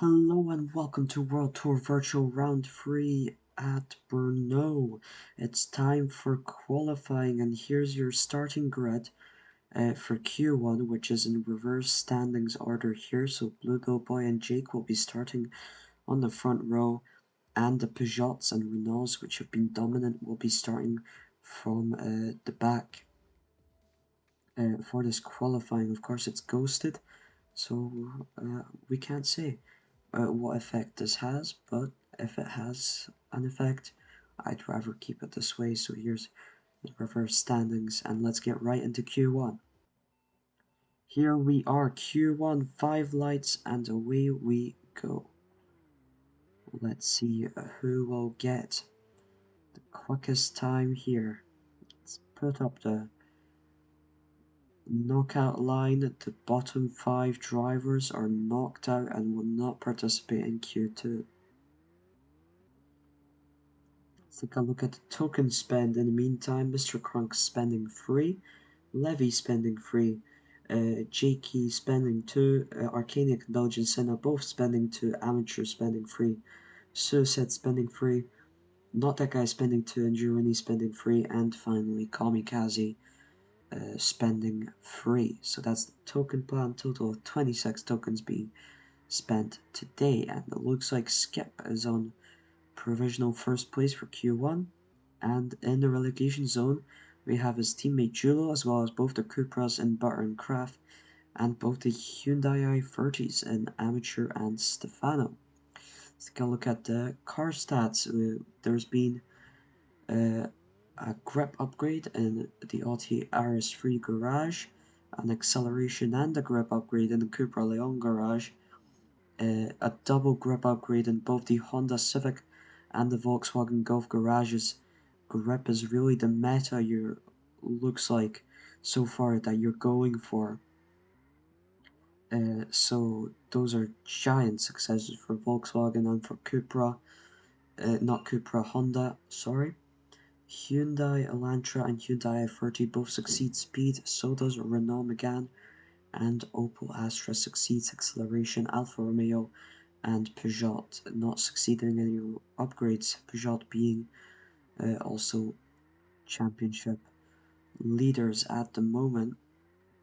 Hello and welcome to World Tour Virtual Round 3 at Brno. It's time for qualifying, and here's your starting grid for Q1, which is in reverse standings order here. So Blue Bill Boy and Jake will be starting on the front row, and the Peugeots and Renaults, which have been dominant, will be starting from the back for this qualifying. Of course, it's ghosted, so we can't say what effect this has, but if it has an effect, I'd rather keep it this way. So here's the reverse standings, and let's get right into Q1. Here we are, Q1, 5 lights, and away we go. Let's see who will get the quickest time here. Let's put up the knockout line. The bottom 5 drivers are knocked out and will not participate in Q2. Let's take a look at the token spend. In the meantime, Mr. Crunk spending 3, Levy spending 3, Jakey spending 2, Arcanic and Belgian Senna both spending 2, Amateur spending 3, Suicide spending 3, Not That Guy spending 2, and Girouni spending 3, and finally Kamikaze spending 3. So that's the token plan, total of 26 tokens being spent today, and it looks like Skip is on provisional first place for Q1. And in the relegation zone, we have his teammate Julo, as well as both the Cupras in Butter and Craft, and both the Hyundai i30s in Amateur and Stefano. Let's take a look at the car stats. There's been a grip upgrade in the Audi RS3 garage, an acceleration and a grip upgrade in the Cupra Leon garage, a double grip upgrade in both the Honda Civic and the Volkswagen Golf garages. Grip is really the meta looks like so far that you're going for. So those are giant successes for Volkswagen and for Cupra, not Cupra, Honda, sorry. Hyundai Elantra and Hyundai i30 both succeed speed, so does Renault Megane, and Opel Astra succeeds acceleration. Alfa Romeo and Peugeot not succeeding any upgrades, Peugeot being also championship leaders at the moment.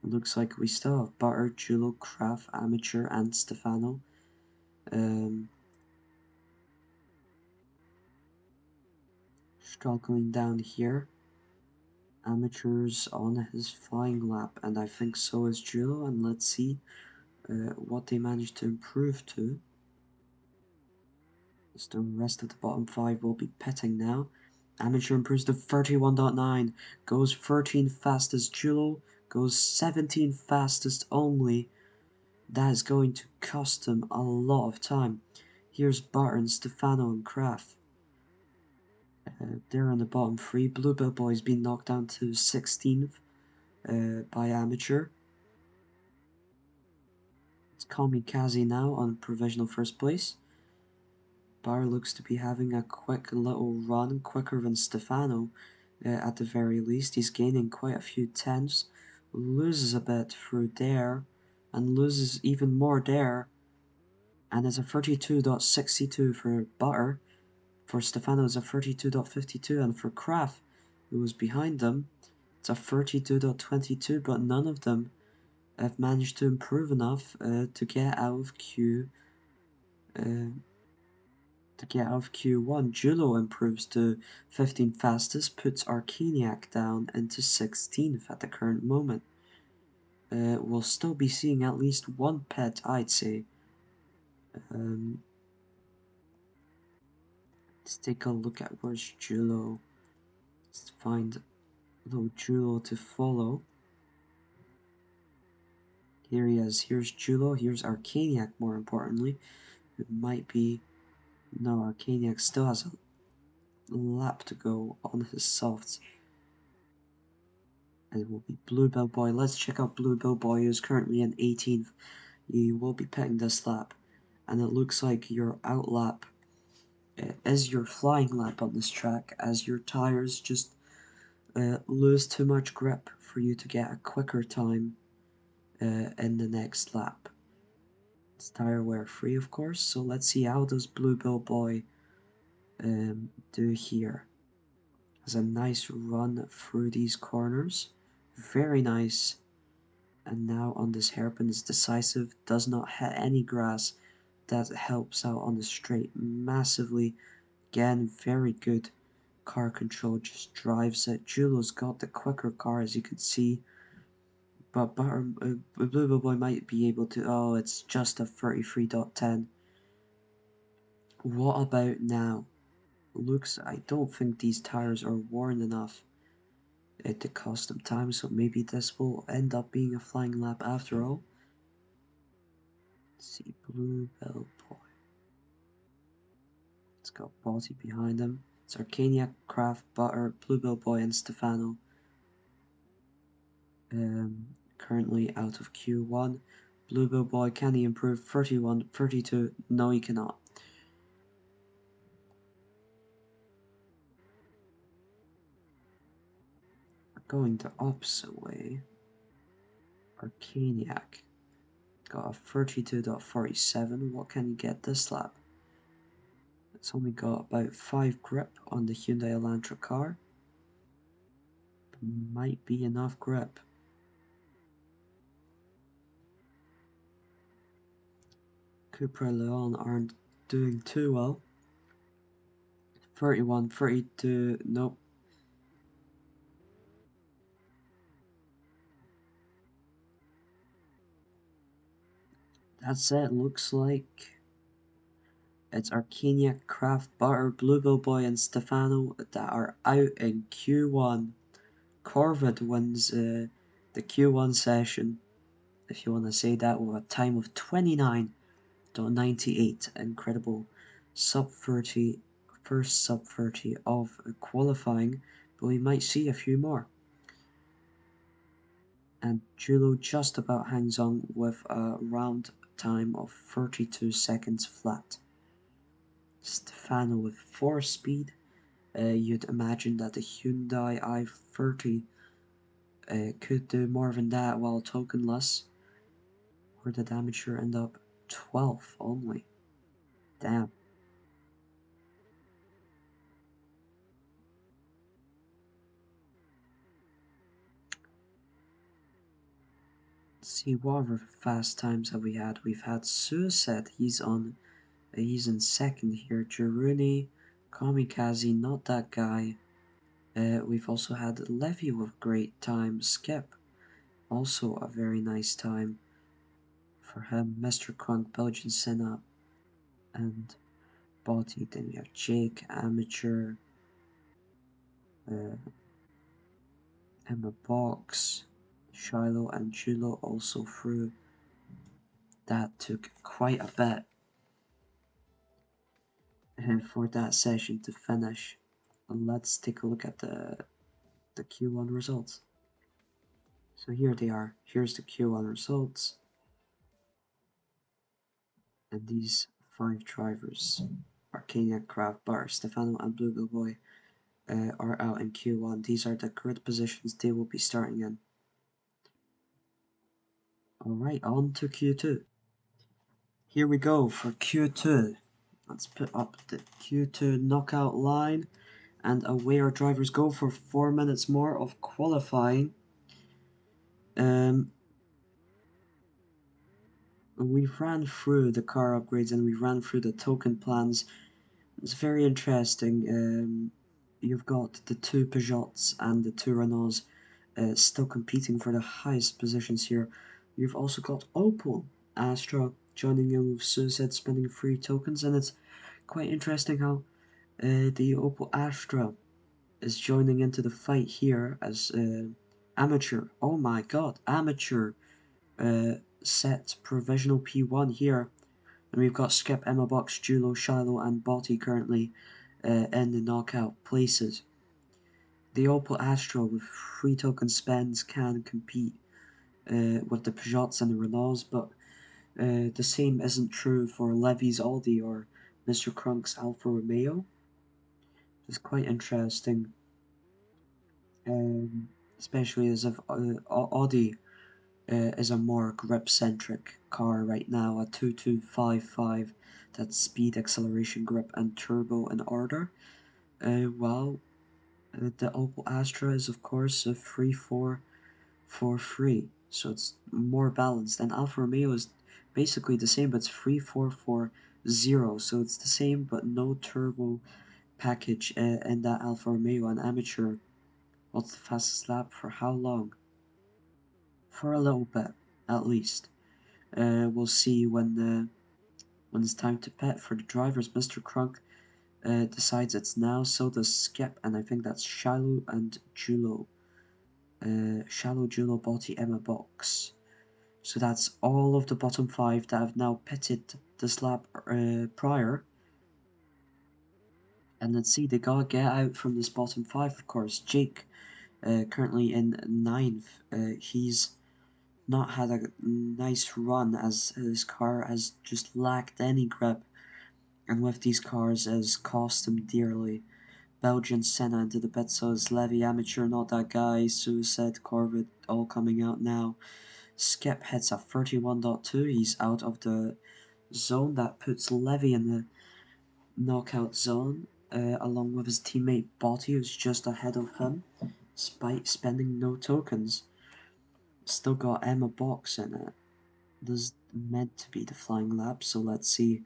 Looks like we still have Butter, Julo, Kraft, Amateur, and Stefano. Struggling down here. Amateur's on his flying lap, and I think so is Julo, and let's see what they managed to improve to. The rest of the bottom 5 will be pitting now. Amateur improves to 31.9, goes 13 fastest. Julo goes 17 fastest only. That is going to cost him a lot of time. Here's Barton, Stefano, and Kraft. They're in the bottom 3. Bluebell Boy's been knocked down to 16th by Amateur. It's Kamikaze now on provisional first place. Bar looks to be having a quick little run, quicker than Stefano at the very least. He's gaining quite a few tenths, loses a bit through there, and loses even more there. And it's a 32.62 for Butter. For Stefano, it's a 32.52, and for Kraft, who was behind them, it's a 32.22, but none of them have managed to improve enough to get out of Q1. Julo improves to 15th fastest, puts Arcaniac down into 16th at the current moment. We'll still be seeing at least one pet, I'd say. Let's take a look at where's Julo. Let's find little Julo to follow. Here he is. Here's Julo. Here's Arcaniac, more importantly. It might be... No, Arcaniac still has a lap to go on his softs. And it will be Bluebell Boy. Let's check out Bluebell Boy, who's currently in 18th. He will be pitting this lap. And it looks like your out lap is your flying lap on this track, as your tires just lose too much grip for you to get a quicker time in the next lap. It's tire wear free, of course. So let's see how does Bluebill Boy do here. Has a nice run through these corners. Very nice. And now on this hairpin is decisive. Does not hit any grass. That helps out on the straight massively. Again, very good car control. Just drives it. Julo's got the quicker car, as you can see. But Blue Boy might be able to. Oh, it's just a 33.10. What about now? Looks, I don't think these tires are worn enough to cost them time, so maybe this will end up being a flying lap after all. Let's see, Bluebell Boy. It's got Balti behind him. It's Arcaniac, Craft, Butter, Bluebell Boy, and Stefano. Currently out of Q1. Bluebell Boy, can he improve? 31, 32. No, he cannot. Going the opposite way. Arcaniac got a 32.47. What can he get this lap? It's only got about 5 grip on the Hyundai Elantra car. Might be enough grip. Cupra Leon aren't doing too well. 31, 32, nope. That's it, looks like it's Arcania, Craft, Butter, Bluebell Boy, and Stefano that are out in Q1. Corvid wins the Q1 session, if you want to say that, with a time of 29.98. Incredible sub 30, first sub 30 of qualifying, but we might see a few more. And Julo just about hangs on with a round time of 32 seconds flat. Stefano with 4 speed. You'd imagine that the Hyundai i30 could do more than that while tokenless. Where did Amateur end up? 12th only. Damn. Let's see, what other fast times have we had? We've had Suicide. He's in second here. Jiruni, Kamikaze, not that guy. We've also had Levy with great time. Skip, also a very nice time for him. Mr. Crunk, Belgian Senna, and Body. Then we have Jake, Amateur, uh, Emma Box, Shiloh, and Julo also through. That took quite a bit for that session to finish. And let's take a look at the Q1 results. So here they are. Here's the Q1 results. And these 5 drivers, Arcadia, Craft, Bar, Stefano, and Bluebill Boy, are out in Q1. These are the grid positions they will be starting in. Alright, on to Q2. Here we go for Q2. Let's put up the Q2 knockout line, and away our drivers go for 4 minutes more of qualifying. We ran through the car upgrades and we ran through the token plans. It's very interesting. You've got the 2 Peugeots and the 2 Renaults still competing for the highest positions here. You've also got Opel Astra joining in with Suicide spending 3 tokens, and it's quite interesting how the Opel Astra is joining into the fight here as Amateur. Oh my god, Amateur set provisional P1 here. And we've got Skip, Emma Box, Julo, Shiloh, and Botti currently in the knockout places. The Opel Astra with 3 token spends can compete with the Peugeots and the Renaults, but the same isn't true for Levy's Audi or Mr. Crunk's Alfa Romeo. It's quite interesting, especially as if Audi is a more grip-centric car right now, a 2255, that's speed, acceleration, grip, and turbo in order. While the Opel Astra is of course a 3443, so it's more balanced. And Alfa Romeo is basically the same, but it's 3440, so it's the same but no turbo package in that Alfa Romeo. And amateur, what's the fastest lap for how long? For a little bit, at least. We'll see when it's time to pit for the drivers. Mr. Crunk decides it's now, so does Skip, and I think that's Shallow and Julo. Shallow, Julo, Botti, Emma Box. So that's all of the bottom 5 that have now pitted this lap prior. And let's see, they gotta get out from this bottom 5, of course. Jake, currently in 9th. He's not had a nice run, as his car has just lacked any grip, and with these cars has cost him dearly. Belgian Senna into the pit, so is Levy, Amateur, Not That Guy, Suicide, Corvette, all coming out now. Skip hits a 31.2, he's out of the zone. That puts Levy in the knockout zone, along with his teammate Botti, who's just ahead of him, despite spending no tokens. Still got Emma Box in it. This is meant to be the flying lap, so let's see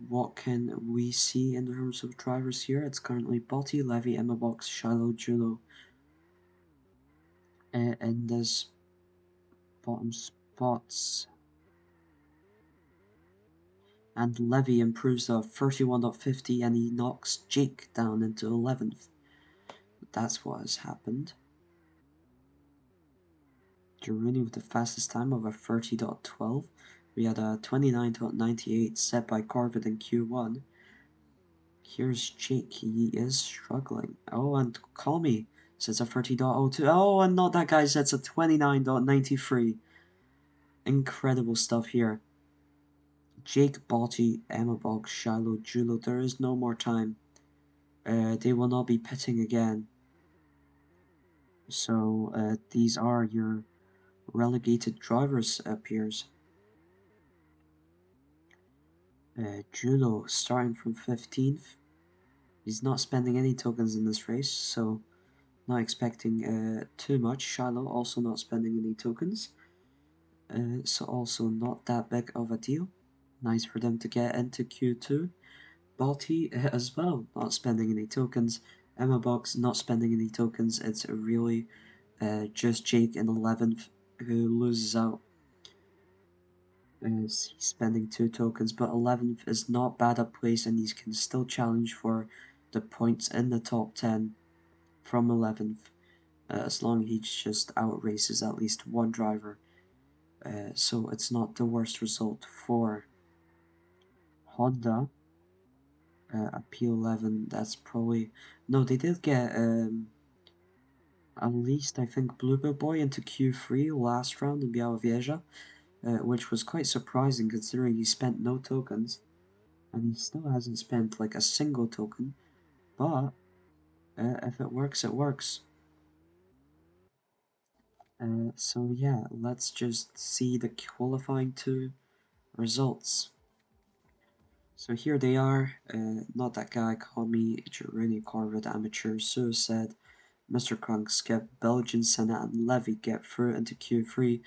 what can we see in terms of drivers here. It's currently Botti, Levy, Emma Box, Shiloh, Julo in this bottom spots. And Levy improves to 31.50 and he knocks Jake down into 11th. That's what has happened. Girouni with the fastest time of a 30.12. We had a 29.98 set by Corvette in Q1. Here's Jake, he is struggling. Oh, and Call Me sets a 30.02. Oh, and Not That Guy sets a 29.93. Incredible stuff here. Jake, Botti, Emma Bog, Shiloh, Julo, there is no more time. They will not be pitting again. So these are your relegated drivers, appears. Julo starting from 15th. He's not spending any tokens in this race, so not expecting too much. Shiloh also not spending any tokens, so also not that big of a deal. Nice for them to get into Q2. Balti as well, not spending any tokens. Emma Box not spending any tokens. It's really just Jake in 11th who loses out. He's spending 2 tokens, but 11th is not bad a place and he can still challenge for the points in the top 10 from 11th, as long as he just outraces at least one driver. So it's not the worst result for Honda. A P11, that's probably... No, they did get at least, I think, Blooper Boy into Q3 last round in Białowieża, which was quite surprising considering he spent no tokens. And he still hasn't spent like a single token, but if it works, it works. So yeah, let's just see the qualifying 2 results. So here they are. Not That Guy, Call Me, Girouni, Corvette, Amateur, Suicide, Mr. Kronk, Skip, Belgian Senna, and Levy get through into Q3.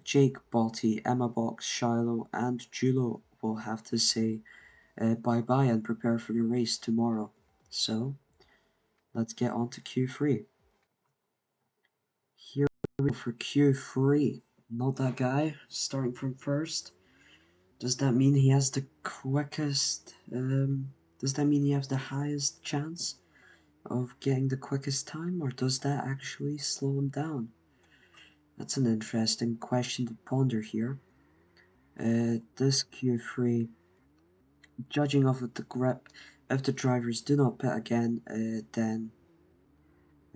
Jake, Botti, Emma Box, Shiloh, and Julo will have to say bye-bye and prepare for the race tomorrow. So, let's get on to Q3. Here we go for Q3. Not That Guy, starting from first. Does that mean he has the quickest, does that mean he has the highest chance of getting the quickest time, or does that actually slow him down? That's an interesting question to ponder here. This Q3, judging off of the grip, if the drivers do not pit again, then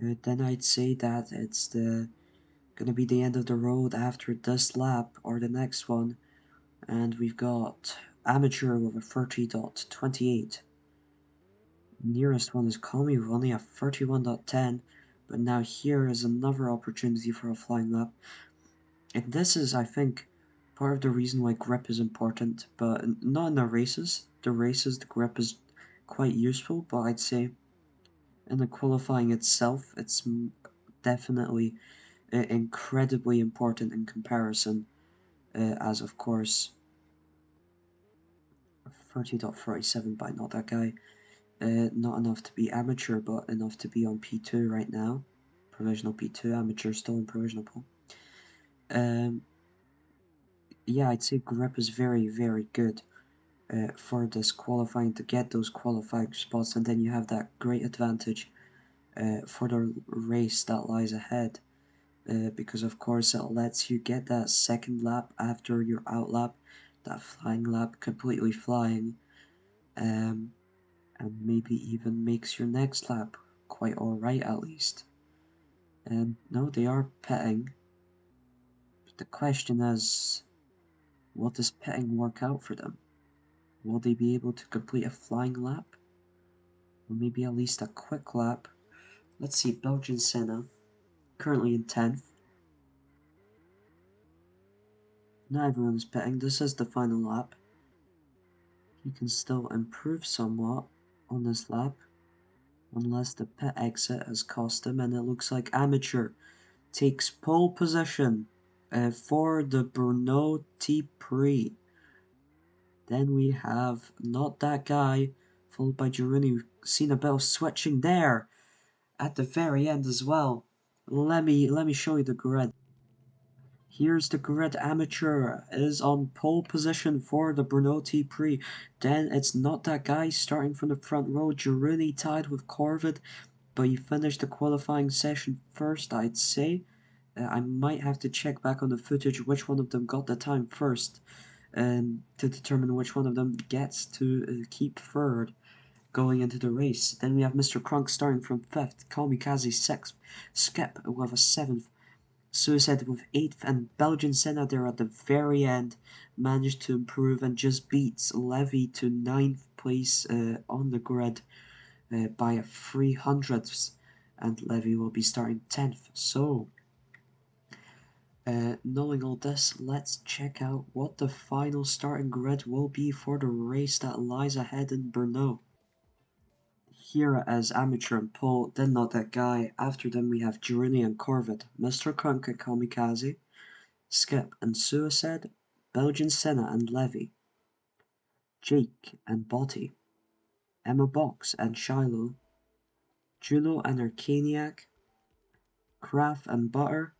I'd say that it's gonna be the end of the road after this lap or the next one, and we've got Amateur with a 30.28. Nearest one is Comey with only a 31.10, but now here is another opportunity for a flying lap. And this is, I think, part of the reason why grip is important, but not in the races. The races, the grip is quite useful, but I'd say in the qualifying itself, it's definitely incredibly important in comparison, as of course 30.47 by not that guy. Not enough to be amateur, but enough to be on P2 right now. Provisional P2, amateur still in provisional pool. Yeah, I'd say grip is very, very good for this qualifying to get those qualifying spots, and then you have that great advantage for the race that lies ahead. Because of course it lets you get that second lap after your out lap, that flying lap, completely flying, and maybe even makes your next lap quite alright at least. And no, they are pitting, but the question is, will this pitting work out for them? Will they be able to complete a flying lap? Or maybe at least a quick lap? Let's see, Belgian Senna, currently in 10th. Now everyone's pitting, this is the final lap. He can still improve somewhat on this lap, unless the pit exit has cost him, and it looks like Amateur takes pole position for the Brno T Prix. Then we have Not That Guy, followed by Girouni. We've seen a bit of switching there at the very end as well. Let me show you the grid. Here's the grid. Amateur is on pole position for the Brno T Prix. Then it's Not That Guy starting from the front row. Girouni tied with Corvid, but he finished the qualifying session first, I'd say. I might have to check back on the footage which one of them got the time first, to determine which one of them gets to keep third going into the race. Then we have Mr. Kronk starting from 5th, Kamikaze 6th, Skip with a 7th, Suicide with 8th, and Belgian Senna there at the very end managed to improve and just beats Levy to 9th place on the grid by a 300ths, and Levy will be starting 10th. So, knowing all this, let's check out what the final starting grid will be for the race that lies ahead in Brno. Here as Amateur and Pole, then Not That Guy. After them we have Girouni and Corvid, Mr. Kronk and Kamikaze, Skip and Suicide, Belgian Senna and Levy, Jake and Botti, Emma Box and Shiloh, Julo and Arcaniac, Kraft and Butter,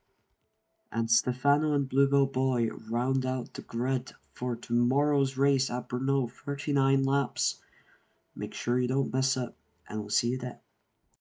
and Stefano and Bluebell Boy round out the grid for tomorrow's race at Brno, 39 laps. Make sure you don't miss it, and we'll see you then.